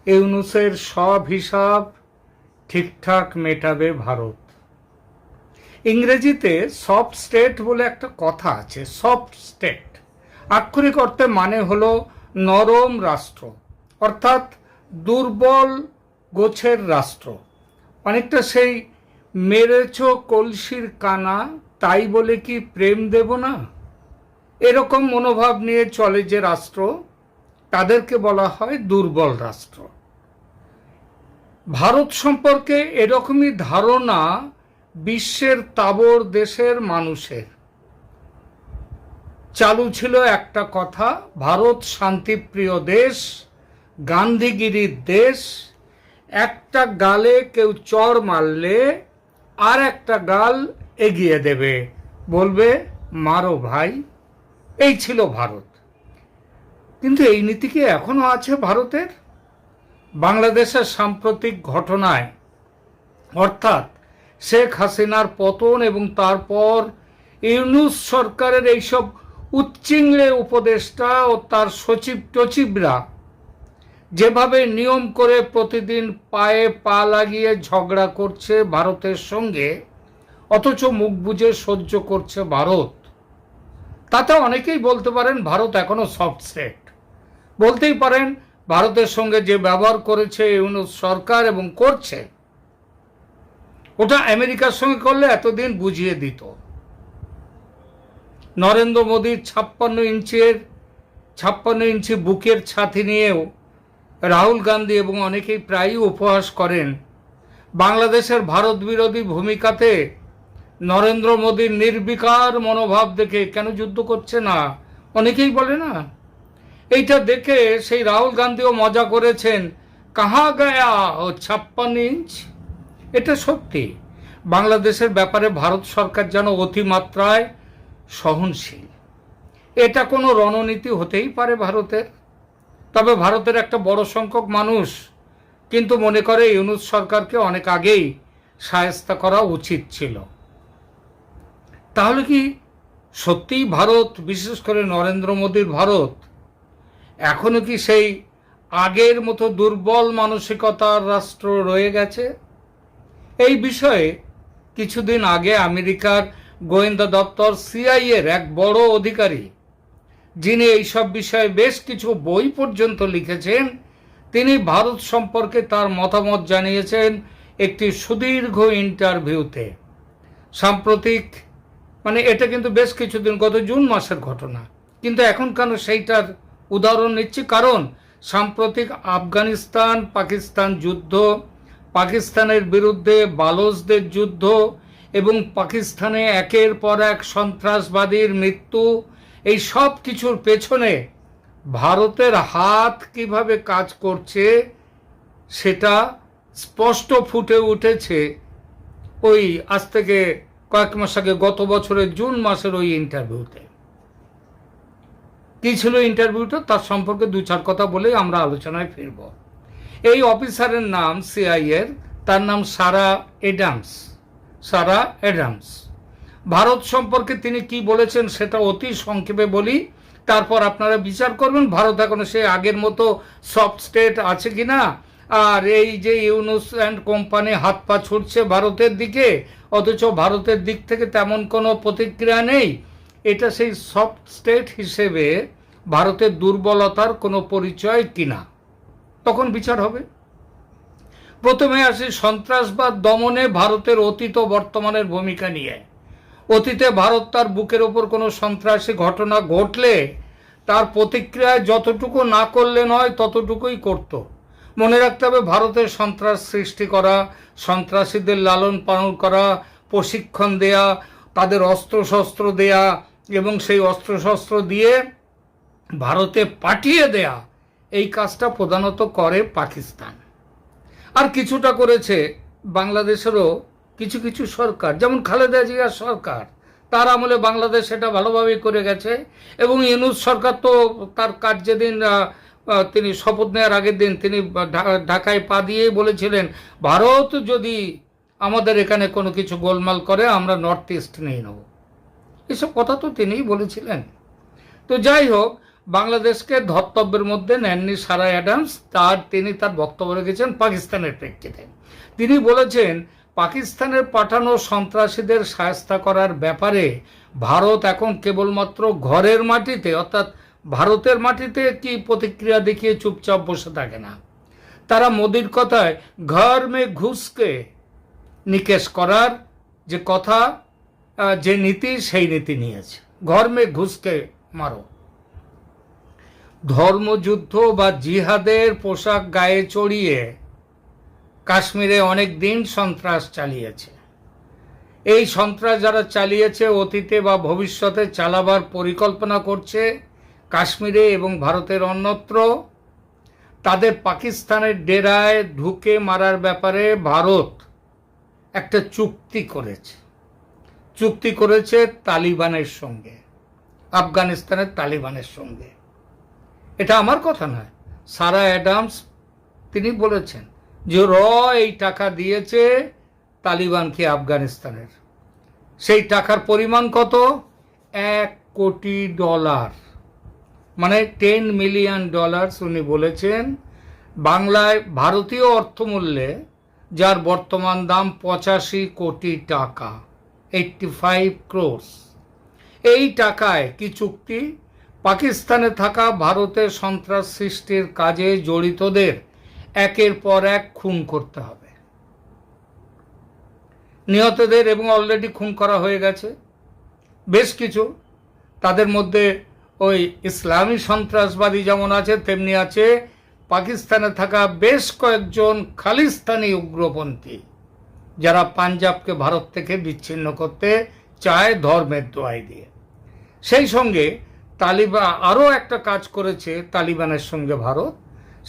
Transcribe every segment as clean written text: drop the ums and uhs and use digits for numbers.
ইউনূসের সব হিসাব ঠিকঠাক মেটাবে ভারত। ইংরেজিতে সফট স্টেট বলে একটা কথা আছে। সফট স্টেট আক্ষরিক অর্থে মানে হলো নরম রাষ্ট্র, অর্থাৎ দুর্বল গোছের রাষ্ট্র। অনেকটা সেই মেরেছ কলসির কানা, তাই বলে কি প্রেম দেব না, এরকম মনোভাব নিয়ে চলে যে রাষ্ট্র, তাদেরকে বলা হয় দুর্বল রাষ্ট্র। ভারত সম্পর্কে এরকমই ধারণা বিশ্বের তাবর দেশের মানুষের। চালু ছিল একটা কথা, ভারত শান্তিপ্রিয় দেশ, গান্ধীগিরির দেশ। একটা গালে কেউ চড় মারলে আর একটা গাল এগিয়ে দেবে, বলবে মারো ভাই। এই ছিল ভারত। কিন্তু এই নীতি কি এখনো আছে ভারতের? বাংলাদেশের সাম্প্রতিক ঘটনায়, অর্থাৎ শেখ হাসিনার পতন এবং তারপর ইউনূস সরকারের এইসব উচ্চিংড়ে উপদেষ্টা ও তার সচিব টচিবরা যেভাবে নিয়ম করে প্রতিদিন পায়ে পা লাগিয়ে ঝগড়া করছে ভারতের সঙ্গে, অথচ মুখ বুজে সহ্য করছে ভারত, তাতে অনেকেই বলতে পারেন ভারত এখনো সফট স্টেট। বলতেই পারেন ভারতের সঙ্গে যে ব্যবহার করেছে ইউনূস সরকার এবং করছে, ওটা আমেরিকার সঙ্গে করলে এতদিন বুঝিয়ে দিত। নরেন্দ্র মোদীর 56 ইঞ্চি বুকের ছাতি নিয়েও রাহুল গান্ধী এবং অনেকেই প্রায়ই উপহাস করেন বাংলাদেশের ভারত বিরোধী ভূমিকাতে নরেন্দ্র মোদীর নির্বিকার মনোভাব দেখে কেন যুদ্ধ করছে না, অনেকেই বলে না। এইটা দেখে সেই রাহুল গান্ধীও মজা করেছেন, কাহা গায়া ও 56 ইঞ্চ। এটা সত্যি, বাংলাদেশের ব্যাপারে ভারত সরকার যেন অতিমাত্রায় সহনশীল। এটা কোনো রণনীতি হতেই পারে ভারতের। তবে ভারতের একটা বড় সংখ্যক মানুষ কিন্তু মনে করে ইউনূস সরকারকে অনেক আগেই শায়েস্তা করা উচিত ছিল। তাহলে কি সত্যিই ভারত, বিশেষ করে নরেন্দ্র মোদীর ভারত, এখনো কি সেই আগের মতো দুর্বল মানসিকতার রাষ্ট্র রয়ে গেছে? এই বিষয়ে কিছুদিন আগে আমেরিকার গোয়েন্দা দপ্তর সিআইএর এক বড় অধিকারী, যিনি এইসব বিষয়ে বেশ কিছু বই পর্যন্ত লিখেছেন, তিনি ভারত সম্পর্কে তার মতামত জানিয়েছেন একটি সুদীর্ঘ ইন্টারভিউতে। সাম্প্রতিক, এটা কিন্তু বেশ কিছুদিন, গত জুন মাসের ঘটনা, কিন্তু এখন কেন সেইটার উদাহরণ নিচ্ছি, কারণ সাম্প্রতিক আফগানিস্তান পাকিস্তান যুদ্ধ, পাকিস্তানের বিরুদ্ধে বালোচদের যুদ্ধ এবং পাকিস্তানে একের পর এক সন্ত্রাসবাদীর মৃত্যু, এই সব কিছুর পেছনে ভারতের হাত কিভাবে কাজ করছে সেটা স্পষ্ট ফুটে উঠেছে ওই আজ থেকে কয়েক মাস আগে, গত বছরের জুন মাসের ওই ইন্টারভিউতে। কি ছিল ইন্টারভিউটা, তার সম্পর্কে দু চার কথা বলেই আমরা আলোচনায় ফিরব। এই অফিসারের নাম সিআইএর, তার নাম সারা অ্যাডামস। ভারত সম্পর্কে তিনি কি বলেছেন সেটা অতি সংক্ষেপে বলি, তারপর আপনারা বিচার করবেন ভারত এখনো সে আগের মতো সফট স্টেট আছে কিনা। আর এই যে ইউনূস অ্যান্ড কোম্পানি হাত পা ছুটছে ভারতের দিকে, অথচ ভারতের দিক থেকে তেমন কোনো প্রতিক্রিয়া নেই, এটা সেই সফট স্টেট হিসেবে ভারতের দুর্বলতার কোনো পরিচয় কিনা, তখন বিচার হবে। প্রথমে আসি সন্ত্রাসবাদ দমনে ভারতের অতীত ও বর্তমানের ভূমিকা নিয়ে। অতীতে ভারত তার বুকের ওপর কোনো সন্ত্রাসী ঘটনা ঘটলে তার প্রতিক্রিয়ায় যতটুকু না করলে নয় ততটুকুই করত। মনে রাখতে হবে, ভারতের সন্ত্রাস সৃষ্টি করা, সন্ত্রাসীদের লালন পালন করা, প্রশিক্ষণ দেয়া, তাদের অস্ত্রশস্ত্র দেয়া এবং সেই অস্ত্রশস্ত্র দিয়ে ভারতে পাঠিয়ে দেয়া, এই কাজটা প্রধানত করে পাকিস্তান। আর কিছুটা করেছে বাংলাদেশেরও কিছু কিছু সরকার, যেমন খালেদা জিয়ার সরকার, তার আমলে বাংলাদেশ সেটা ভালোভাবেই করে গেছে। এবং ইউনূস সরকার তো তার কাজ যেদিন তিনি শপথ নেওয়ার আগের দিন তিনি ঢাকায় পা দিয়েই বলেছিলেন, ভারত যদি আমাদের এখানে কোনো কিছু গোলমাল করে আমরা নর্থ ইস্ট নিয়ে নেব। এসব কথা তো তিনিই বলেছিলেন। তো যাই হোক, বাংলাদেশকে ধর্তব্যের মধ্যে নেননি সারা অ্যাডামস। তিনি তার বক্তব্য রেখেছেন পাকিস্তানের প্রেক্ষিতে। তিনি বলেছেন, পাকিস্তানের পাঠানো সন্ত্রাসীদের শায়েস্তা করার ব্যাপারে ভারত এখন কেবলমাত্র ঘরের মাটিতে, অর্থাৎ ভারতের মাটিতে কি প্রতিক্রিয়া দেখিয়ে চুপচাপ বসে থাকে না। তারা মোদির কথায় ঘর মে ঘুষকে নিকেশ করার যে কথা, যে নীতি, সেই নীতি নিয়েছে। ঘর মে ঘুষকে মারো। ধর্মযুদ্ধ বা জিহাদের পোশাক গায়ে চড়িয়ে কাশ্মীরে অনেক দিন সন্ত্রাস চালিয়েছে। এই সন্ত্রাস যারা চালিয়েছে, অতীতে বা ভবিষ্যতে চালাবার পরিকল্পনা করছে কাশ্মীরে এবং ভারতের অন্যত্র, তাদের পাকিস্তানের ডেরায় ঢুকে মারার ব্যাপারে ভারত একটা চুক্তি করেছে তালিবানের সঙ্গে, আফগানিস্তানের তালিবানের সঙ্গে। এটা আমার কথা নয়, সারা অ্যাডামস তিনি বলেছেন যে এই টাকা দিয়েছে তালিবানকে আফগানিস্তানের। সেই টাকার পরিমাণ কত? $1 কোটি, মানে $10 মিলিয়ন উনি বলেছেন। বাংলায় ভারতীয় অর্থমূল্যে যার বর্তমান দাম 85 কোটি টাকা, 85 crores। এই টাকায় কি চুক্তি? পাকিস্তানে থাকা ভারতের সন্ত্রাস সৃষ্টির কাজে জড়িতদের একের পর এক খুন করতে হবে, নিহতদের, এবং অলরেডি খুন করা হয়ে গেছে বেশ কিছু। তাদের মধ্যে ওই ইসলামী সন্ত্রাসবাদী যেমন আছে, তেমনি আছে পাকিস্তানে থাকা বেশ কয়েকজন খালিস্তানি উগ্রপন্থী, যারা পাঞ্জাবকে ভারত থেকে বিচ্ছিন্ন করতে চায় ধর্মের দোহাই দিয়ে। সেই সঙ্গে আরও একটা কাজ করেছে তালিবানের সঙ্গে ভারত,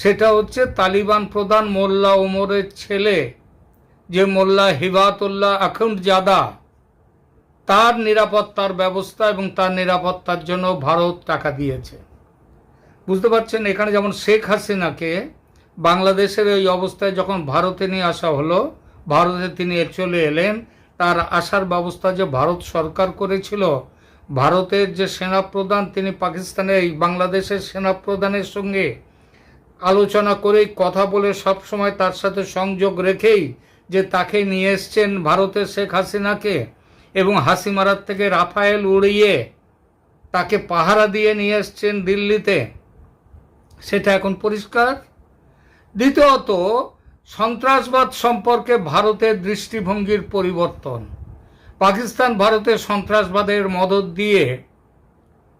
সেটা হচ্ছে তালিবান প্রধান মোল্লা ওমরের ছেলে, যে মোল্লা হিবাতুল্লাহ আখুন্ডজাদা, তার নিরাপত্তার ব্যবস্থা এবং তার নিরাপত্তার জন্য ভারত টাকা দিয়েছে। বুঝতে পারছেন, এখানে যেমন শেখ হাসিনাকে বাংলাদেশের এই অবস্থায় যখন ভারতে নিয়ে আসা হলো, ভারতে তিনি চলে এলেন, তার আসার ব্যবস্থা যে ভারত সরকার করেছিল। ভারতের যে সেনাপ্রধান, তিনি পাকিস্তানের এই বাংলাদেশের সেনাপ্রধানের সঙ্গে আলোচনা করেই, কথা বলে, সব সময় তার সাথে সংযোগ রেখেই যে তাকে নিয়ে এসছেন ভারতের শেখ হাসিনাকে, এবং হাসিমারার থেকে রাফায়েল উড়িয়ে তাকে পাহারা দিয়ে নিয়ে এসছেন দিল্লিতে, সেটা এখন পরিষ্কার। দ্বিতীয়ত, সন্ত্রাসবাদ সম্পর্কে ভারতের দৃষ্টিভঙ্গির পরিবর্তন। পাকিস্তান ভারতের সন্ত্রাসবাদের মদদ দিয়ে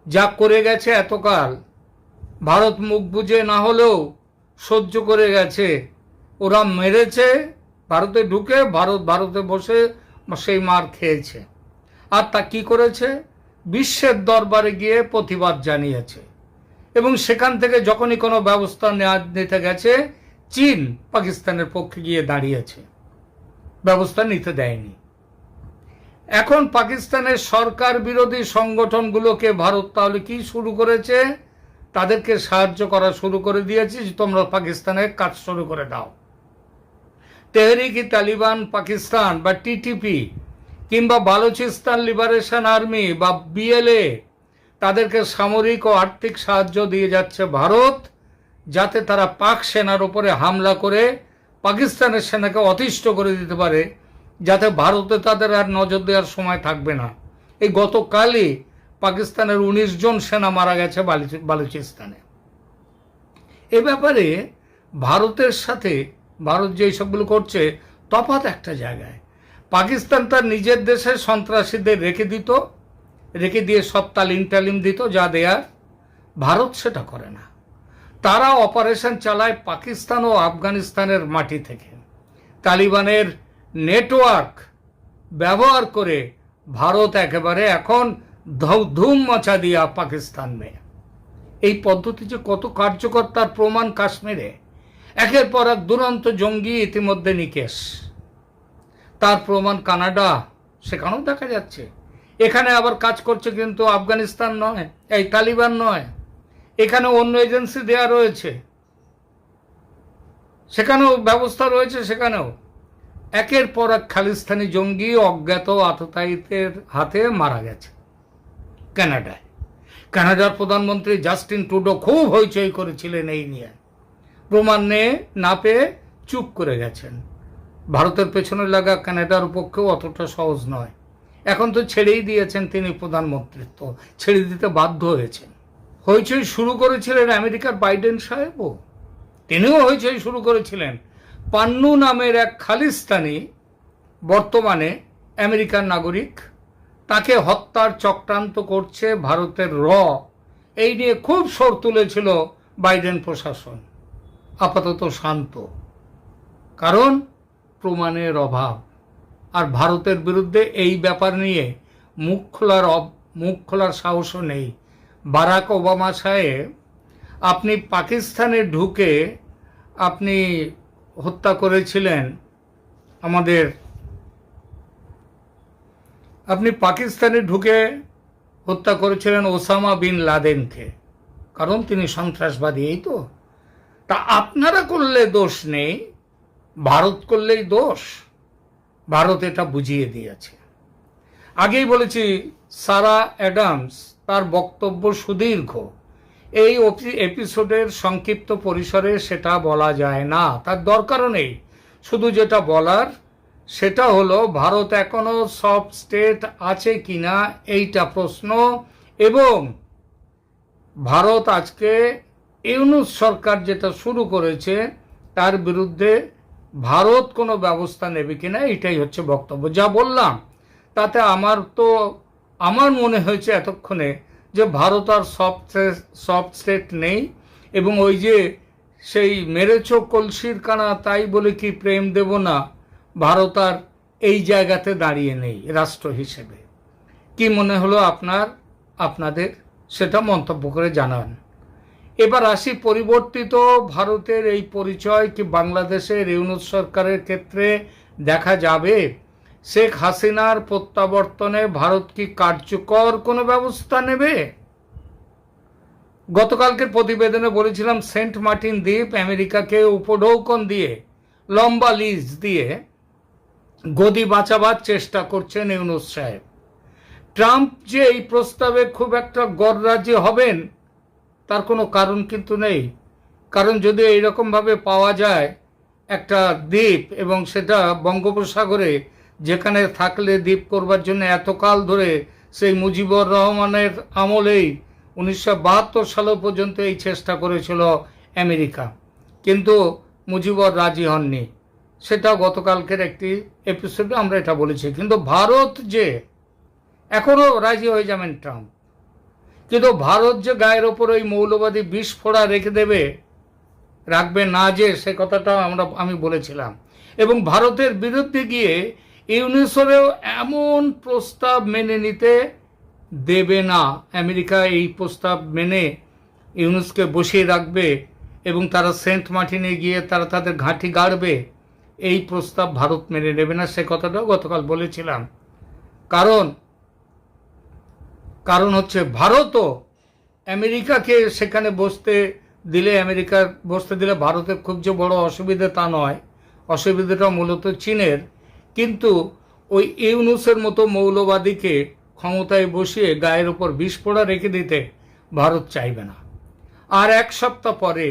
যা করে গেছে এতকাল, ভারত মুখ বুজে না হলেও সহ্য করে গেছে। ওরা মেরেছে, ভারতে ঢুকে ভারতে বসে সেই মার খেয়েছে। আর তা কি করেছে? বিশ্বের দরবারে গিয়ে প্রতিবাদ জানিয়েছে, এবং সেখান থেকে যখনই কোনো ব্যবস্থা নিতে গেছে, চীন পাকিস্তানের পক্ষে গিয়ে দাঁড়িয়েছে, ব্যবস্থা নিতে দেয়নি। এখন পাকিস্তানের সরকার বিরোধী সংগঠনগুলোকে ভারত তাহলে কি শুরু করেছে? তাদেরকে সাহায্য করা শুরু করে দিয়েছে যে তোমরা পাকিস্তানের কাজ শুরু করে দাও। তেহরিক-ই-তালিবান পাকিস্তান বা টিটিপি, কিংবা বালুচিস্তান লিবারেশন আর্মি বা বিএলএ, তাদেরকে সামরিক ও আর্থিক সাহায্য দিয়ে যাচ্ছে ভারত, যাতে তারা পাক সেনার উপরে হামলা করে পাকিস্তানের সেনাকে অতিষ্ঠ করে দিতে পারে, যাতে ভারতে তাদের আর নজর দেওয়ার সময় থাকবে না। এই গতকালই পাকিস্তানের 19 জন সেনা মারা গেছে বালুচিস্তানে। এ ব্যাপারে ভারতের সাথে ভারত যে সবগুলো করছে, তফাৎ একটা জায়গায়। পাকিস্তান তার নিজের দেশে সন্ত্রাসীদের রেখে দিয়ে সব তালিম দিত যা দেয়ার, ভারত সেটা করে না। তারা অপারেশন চালায় পাকিস্তান ও আফগানিস্তানের মাটি থেকে। তালিবানের নেটওয়ার্ক ব্যবহার করে ভারত একেবারে এখন ধুম মচা দিয়া পাকিস্তান মেয়ে। এই পদ্ধতি যে কত কার্যকর তার প্রমাণ কাশ্মীরে একের পর এক দুরন্ত জঙ্গি ইতিমধ্যে নিকেশ, তার প্রমাণ কানাডা, সেখানেও দেখা যাচ্ছে। এখানে আবার কাজ করছে কিন্তু আফগানিস্তান নয়, এই তালিবান নয়, এখানে অন্য এজেন্সি দেয়া রয়েছে, সেখানেও ব্যবস্থা রয়েছে। সেখানেও একের পর এক খালিস্তানি জঙ্গি অজ্ঞাত আততায়ীদের হাতে মারা গেছে কানাডায়। কানাডার প্রধানমন্ত্রী জাস্টিন ট্রুডো খুব হইচই করেছিলেন এই নিয়ে, প্রমাণ না পেয়ে চুপ করে গেছেন। ভারতের পেছনে লাগা কানাডার পক্ষেও অতটা সহজ নয়। এখন তো ছেড়েই দিয়েছেন তিনি প্রধানমন্ত্রিত্ব, ছেড়ে দিতে বাধ্য হয়েছেন। হইচই শুরু করেছিলেন আমেরিকার বাইডেন সাহেবও, তিনিও হইচই শুরু করেছিলেন। পান্নু নামের এক খালিস্তানি, বর্তমানে আমেরিকার নাগরিক, তাকে হত্যার চক্রান্ত করছে ভারতের এই নিয়ে খুব স্বর তুলেছিল বাইডেন প্রশাসন। আপাতত শান্ত, কারণ প্রমাণের অভাব। আর ভারতের বিরুদ্ধে এই ব্যাপার নিয়ে মুখ খোলার সাহসও নেই। বারাক ওবামা সাহেব, আপনি পাকিস্তানে ঢুকে আপনি হত্যা করেছিলেন আপনি পাকিস্তানে ঢুকে হত্যা করেছিলেন ওসামা বিন লাদেনকে, কারণ তিনি সন্ত্রাসবাদী। এই তো, তা আপনারা করলে দোষ নেই, ভারত করলেই দোষ। ভারত এটা বুঝিয়ে দিয়েছে। আগেই বলেছি, সারা অ্যাডামস, তার বক্তব্য সুদীর্ঘ। এই এপিসোডের সংক্ষিপ্ত পরিসরে সেটা বলা যায় না, তার দরকারও নেই। শুধু যেটা বলার সেটা হলো, ভারত এখনো সফট স্টেট আছে কিনা এইটা প্রশ্ন, এবং ভারত আজকে ইউনূস সরকার যেটা শুরু করেছে তার বিরুদ্ধে ভারত কোনো ব্যবস্থা নেবে কিনা, এটাই হচ্ছে বক্তব্য। যা বললাম তাতে আমার মনে হয়েছে এতক্ষণে যে ভারত আর সফট স্টেট নেই, এবং ওই যে সেই মেরেছ কলসির কানা তাই বলে কি প্রেম দেব না, ভারত আর এই জায়গাতে দাঁড়িয়ে নেই রাষ্ট্র হিসেবে। কি মনে হলো আপনাদের সেটা মন্তব্য করে জানান। এবার আসি, পরিবর্তিত ভারতের এই পরিচয় কি বাংলাদেশের ইউনূস সরকারের ক্ষেত্রে দেখা যাবে? শেখ হাসিনার প্রত্যাবর্তনে ভারত কি কার্যকর কোনো ব্যবস্থা নেবে? গতকালকের প্রতিবেদনে বলেছিলাম, সেন্ট মার্টিন দ্বীপ আমেরিকাকে উপঢৌকন দিয়ে, লম্বা লিজ দিয়ে গদি বাঁচাবার চেষ্টা করছেন ইউনূস সাহেব। ট্রাম্প যে এই প্রস্তাবে খুব একটা গররাজি হবেন তার কোনো কারণ কিন্তু নেই। কারণ যদি এইরকমভাবে পাওয়া যায় একটা দ্বীপ, এবং সেটা বঙ্গোপসাগরে, যেখানে থাকলে দ্বীপ করবার জন্য এতকাল ধরে সেই মুজিবুর রহমানের আমলেই 1972 সাল পর্যন্ত এই চেষ্টা করেছিল আমেরিকা, কিন্তু মুজিবুর রাজি হননি। সেটা গতকালকের একটি এপিসোডে আমরা এটা বলেছি। কিন্তু ভারত যে এখনও রাজি হয়ে যাবেন ট্রাম্প, কিন্তু ভারত যে গায়ের ওপর ওই মৌলবাদী বিস্ফোড়া রাখবে না, যে সে কথাটা আমি বলেছিলাম। এবং ভারতের বিরুদ্ধে গিয়ে ইউনিসরেও এমন প্রস্তাব মেনে নিতে দেবে না। আমেরিকা এই প্রস্তাব মেনে ইউনুসকে বসিয়ে রাখবে, এবং তারা সেন্ট মার্টিনে গিয়ে তারা তাদের ঘাঁটি গাড়বে, এই প্রস্তাব ভারত মেনে নেবে না। সে কথাটাও গতকাল বলেছিলাম। কারণ হচ্ছে, ভারতও আমেরিকাকে সেখানে বসতে দিলে ভারতের খুব যে বড় অসুবিধা তা নয়, অসুবিধাটা মূলত চীনের। কিন্তু ওই ইউনূসের মতো মৌলবাদীকে ক্ষমতায় বসিয়ে গায়ের ওপর বিস্ফোড়া রেখে দিতে ভারত চাইবে না। আর এক সপ্তাহ পরে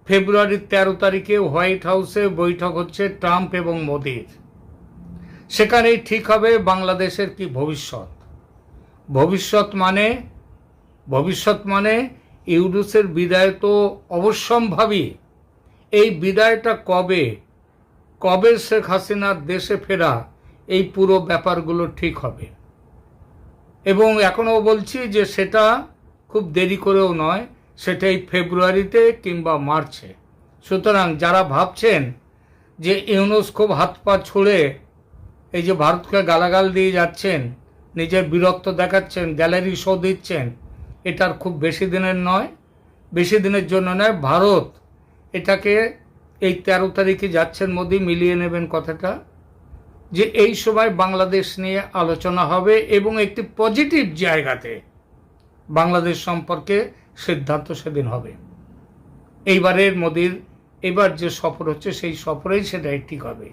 ফেব্রুয়ারির 13 তারিখে হোয়াইট হাউসে বৈঠক হচ্ছে ট্রাম্প এবং মোদির। সেখানেই ঠিক হবে বাংলাদেশের কি ভবিষ্যৎ। ভবিষ্যৎ মানে ইউনূসের বিদায় তো অবশ্যম্ভাবী। এই বিদায়টা কবে শেখ হাসিনার দেশে ফেরা, এই পুরো ব্যাপারগুলো ঠিক হবে। এবং এখনও বলছি যে সেটা খুব দেরি করেও নয়, সেটাই ফেব্রুয়ারিতে কিংবা মার্চে। সুতরাং যারা ভাবছেন যে ইউনূস খুব হাত পা ছুঁড়ে এই যে ভারতকে গালাগাল দিয়ে যাচ্ছেন, নিজের বিরক্ত দেখাচ্ছেন, গ্যালারি শো দিচ্ছেন, এটার খুব বেশি দিনের জন্য নয়। ভারত এটাকে এই 13 তারিখে যাচ্ছেন মোদি, মিলিয়ে নেবেন কথাটা, যে এই সময় বাংলাদেশ নিয়ে আলোচনা হবে এবং একটি পজিটিভ জায়গাতে বাংলাদেশ সম্পর্কে সিদ্ধান্ত সেদিন হবে। এইবারের মোদির এবার যে সফর হচ্ছে সেই সফরেই সেটাই ঠিক হবে।